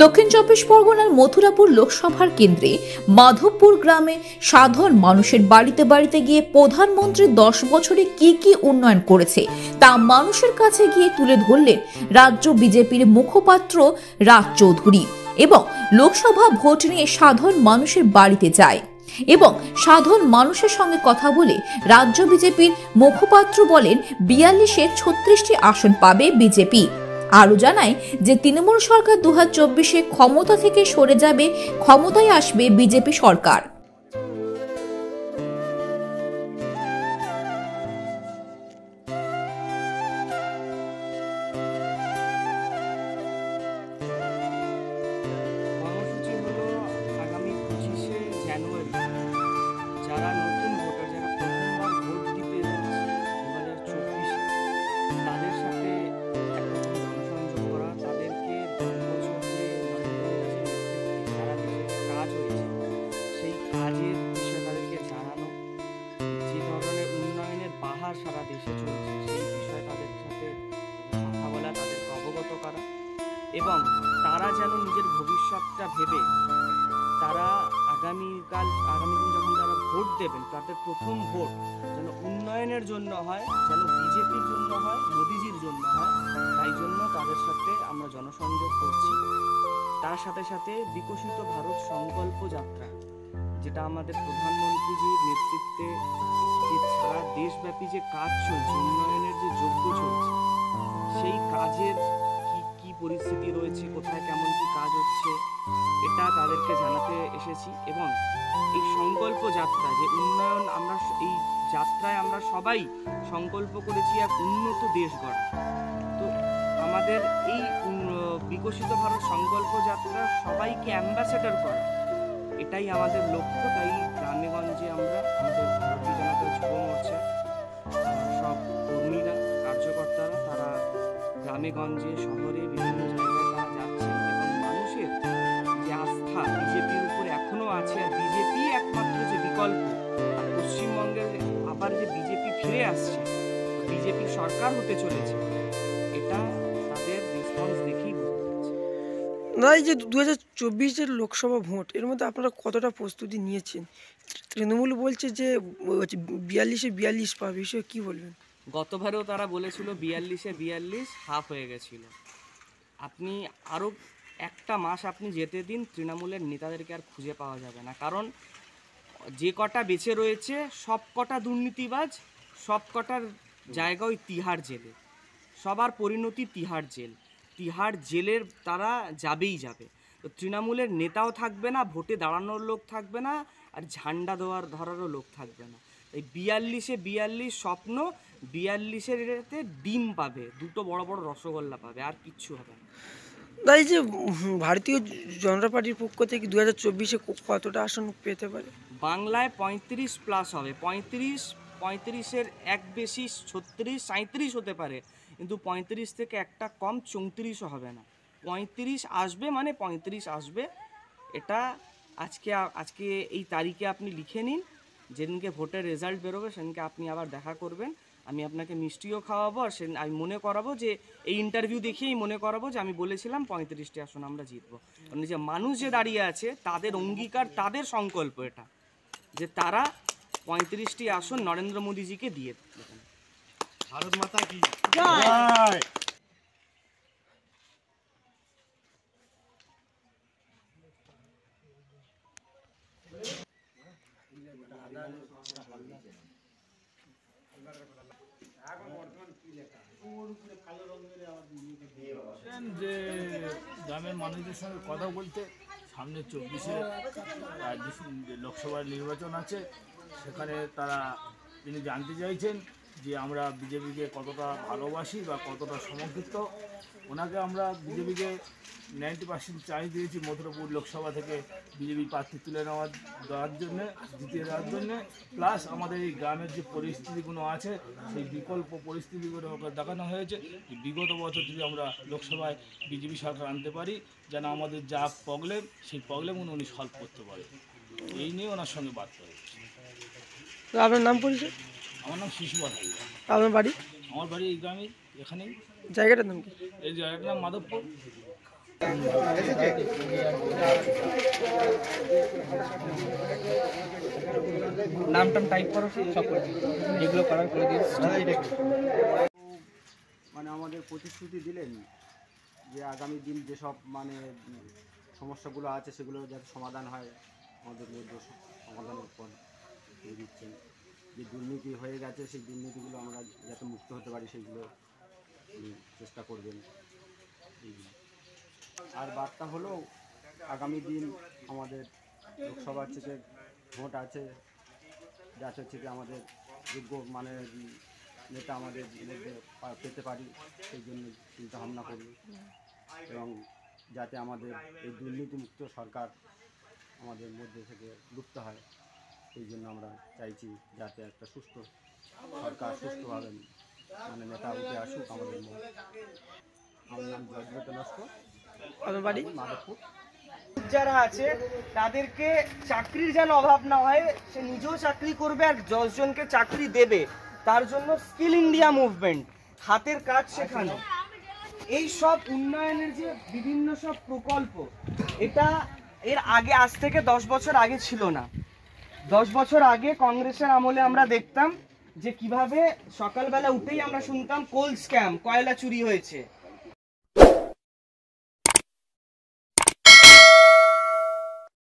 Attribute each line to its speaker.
Speaker 1: দক্ষিণ চব্বিশ পরগনার মথুরাপুর লোকসভার কেন্দ্রে মাধবপুর গ্রামে সাধারণ মানুষের বাড়িতে বাড়িতে গিয়ে প্রধানমন্ত্রী 10 বছরে কি উন্নয়ন করেছে তা মানুষের কাছে গিয়ে তুলে ধরলেন রাজ্য বিজেপির মুখপাত্র রাজ চৌধুরী এবং লোকসভা ভোট নিয়ে সাধারণ মানুষের বাড়িতে যায় এবং সাধারণ মানুষের সঙ্গে কথা বলে রাজ্য বিজেপির মুখপাত্র বলেন 42-এ 36টি আসন পাবে বিজেপি। আরো জানায় যে তৃণমূল সরকার 2024-এ ক্ষমতা থেকে সরে যাবে, ক্ষমতায় আসবে বিজেপি সরকার।
Speaker 2: কর্মসূচি হলো আগামী 25শে জানুয়ারি যারা নতুন ভোটার, যারা প্রথমবার ভোট দিতে যাচ্ছে 2024-এ, তাদের সাথে একরকম জনসংযোগ করা, তাদেরকে 10 বছর যে সারা দেশে কাজ হয়েছে সেই কাজের বিষয়ে তাদেরকে জানানো, যে ধরনের উন্নয়নের বাহার সারা দেশে চলছে সেই বিষয়ে তাদের সাথে কথা বলা, তাদেরকে অবগত করা এবং তারা যেন নিজের ভবিষ্যৎটা ভেবে তারা আগামী দিন যখন তারা ভোট দেবেন, তাদের প্রথম ভোট যেন উন্নয়নের জন্য হয়, যেন বিজেপির জন্য হয়, মোদিজির জন্য হয়। তাই জন্য তাদের সাথে আমরা জনসংযোগ করছি। তার সাথে সাথে বিকশিত ভারত সংকল্প যাত্রা, যেটা আমাদের প্রধানমন্ত্রীজির নেতৃত্বে যে সারা দেশব্যাপী যে কাজ চলছে, উন্নয়নের যে যজ্ঞ চলছে, সেই কাজের কি পরিস্থিতি রয়েছে, কোথায় কেমন কি কাজ হচ্ছে, এটা তাদেরকে জানাতে এসেছি। এবং এই সংকল্প যাত্রা যে উন্নয়ন, আমরা এই যাত্রায় আমরা সবাই সংকল্প করেছি এক উন্নত দেশ গড়া। তো আমাদের এই বিকশিত ভারত সংকল্প যাত্রা সবাইকে অ্যাম্বাসেডর করা, এটাই আমাদের লক্ষ্য। তাই গ্রামে গঞ্জে আমরা আমাদের ভারতীয় জনতা যুব মোর্চা সব কর্মীরা, কার্যকর্তারা তারা গ্রামে গঞ্জে শহরে বিভিন্ন জায়গায় তারা যাচ্ছেন এবং মানুষের যে আস্থা বিজেপির উপরে এখনো আছে, আর বিজেপি একমাত্র যে বিকল্প, আর পশ্চিমবঙ্গের আবার যে বিজেপি ফিরে আসছে, বিজেপি সরকার হতে চলেছে, এটা তাদের রেসপন্স দেখেই বুঝতে পারছে।
Speaker 3: না, এই যে 2024-এর লোকসভা ভোট, এর মধ্যে আপনারা কতটা প্রস্তুতি নিয়েছেন? তৃণমূল বলছে যে 42-এ 42 পাবে, বিষয়ে কি বলবেন?
Speaker 2: গতবারেও তারা বলেছিল 42-এ 42 হাফ হয়ে গেছিল। আপনি আরও একটা মাস আপনি যেতে দিন, তৃণমূলের নেতাদেরকে আর খুঁজে পাওয়া যাবে না। কারণ যে কটা বেঁচে রয়েছে সব কটা দুর্নীতিবাজ, সব কটার জায়গা ওই তিহার জেলে, সবার পরিণতি তিহার জেল। তিহার জেলের তারা যাবেই যাবে। তো তৃণমূলের নেতাও থাকবে না, ভোটে দাঁড়ানোর লোক থাকবে না, আর ঝান্ডা ধরারও লোক থাকবে না। এই 42-এ 42 স্বপ্ন, 42-এতে ডিম পাবে, দুটো বড় বড় রসগোল্লা পাবে, আর কিচ্ছু হবে না।
Speaker 3: তাই যে ভারতীয় জনতা পার্টির পক্ষ থেকে 2024-এ কতটা আসন পেতে পারে?
Speaker 2: বাংলায় 35+ হবে, 35-এর এক বেশি 36, 37 হতে পারে, কিন্তু 35 থেকে একটা কম 34ও হবে না। 35 আসবে, মানে 35 আসবে। এটা আজকে এই তারিখে আপনি লিখে নিন, যেদিনকে ভোটের রেজাল্ট বেরোবে সেদিনকে আপনি আবার দেখা করবেন, আমি আপনাকে মিষ্টিও খাওয়াবো, আর সেদিন আমি মনে করাবো যে এই ইন্টারভিউ দেখেই মনে করাবো যে আমি বলেছিলাম 35টি আসন আমরা জিতবো। কারণ যে মানুষ যে দাঁড়িয়ে আছে তাদের অঙ্গীকার, তাদের সংকল্প এটা, যে তারা 35টি আসন নরেন্দ্র মোদীজিকে দিয়ে দেবেন।
Speaker 4: ভারত মাতা কি জয়।
Speaker 5: যে গ্রামের মানুষদের সঙ্গে কথা বলতে, সামনে 24-এ লোকসভার নির্বাচন আছে, সেখানে তিনি জানতে চাইছেন যে আমরা বিজেপিকে কতটা ভালোবাসি বা কতটা সমর্থিত। ওনাকে আমরা বিজেপিকে 90% চান্স দিয়েছি মথুরাপুর লোকসভা থেকে বিজেপি প্রার্থী তুলে দেওয়ার জন্যে, জিতিয়ে দেওয়ার জন্যে। প্লাস আমাদের এই গ্রামের যে পরিস্থিতিগুলো আছে সেই বিকল্প পরিস্থিতিগুলো ওকে দেখানো হয়েছে যে বিগত বছর যদি আমরা লোকসভায় বিজেপি সরকার আনতে পারি, যেন আমাদের যা প্রবলেম সেই প্রবলেমগুলো উনি সলভ করতে পারে। এই নিয়ে ওনার সঙ্গে বার্তা হয়েছে।
Speaker 3: আপনার নাম পরিচয়?
Speaker 5: আমার নাম শিশুপাল হালদার।
Speaker 3: আপনার বাড়ি?
Speaker 5: আমার বাড়ি এই গ্রামে, এখানেই।
Speaker 3: জায়গাটার নাম কি?
Speaker 5: এই জায়গাটার নাম মাধবপুর।
Speaker 2: নাম টাম টাইপ করো, সব করে যেগুলো করার করে দিয়েছি।
Speaker 6: মানে আমাদের প্রতিশ্রুতি দিলেন যে আগামী দিন যেসব মানে সমস্যাগুলো আছে সেগুলো যাতে সমাধান হয়, আমাদের মধ্যে সমাধানের পর দিয়ে দিচ্ছেন। যে দুর্নীতি হয়ে গেছে সেই দুর্নীতিগুলো আমরা যাতে মুক্ত হতে পারি সেইগুলো চেষ্টা করবেন। আর বার্তা হলো আগামী দিন আমাদের লোকসভার থেকে ভোট আছে, যাতে হচ্ছে কি আমাদের যোগ্য মানে নেতা আমাদের মধ্যে পেতে পারি, সেই জন্য চিন্তা ভাবনা করি। এবং যাতে আমাদের এই দুর্নীতিমুক্ত সরকার আমাদের মধ্যে থেকে লুপ্ত হয়, সেই জন্য আমরা চাইছি যাতে একটা সুস্থ সরকার সুস্থভাবে মানে নেতা উঠে আসুক আমাদের মধ্যে। আমার নাম জয়ব্রত নস্কর,
Speaker 3: বাড়ি
Speaker 6: মাধবপুর।
Speaker 2: যারা আছে তাদেরকে চাকরির যেন অভাব না হয়, সে নিজেও চাকরি করবে আর 10 জনকে চাকরি দেবে, তার জন্য স্কিল ইন্ডিয়া মুভমেন্ট, হাতের কাজ শেখানো, এই সব উন্নয়নের যে বিভিন্ন সব প্রকল্প, এটা এর আগে আজ থেকে 10 বছর আগে ছিল না। 10 বছর আগে কংগ্রেসের আমলে আমরা দেখতাম যে কিভাবে সকালবেলা উঠেই আমরা শুনতাম কোল স্ক্যাম, কয়লা চুরি হয়েছে।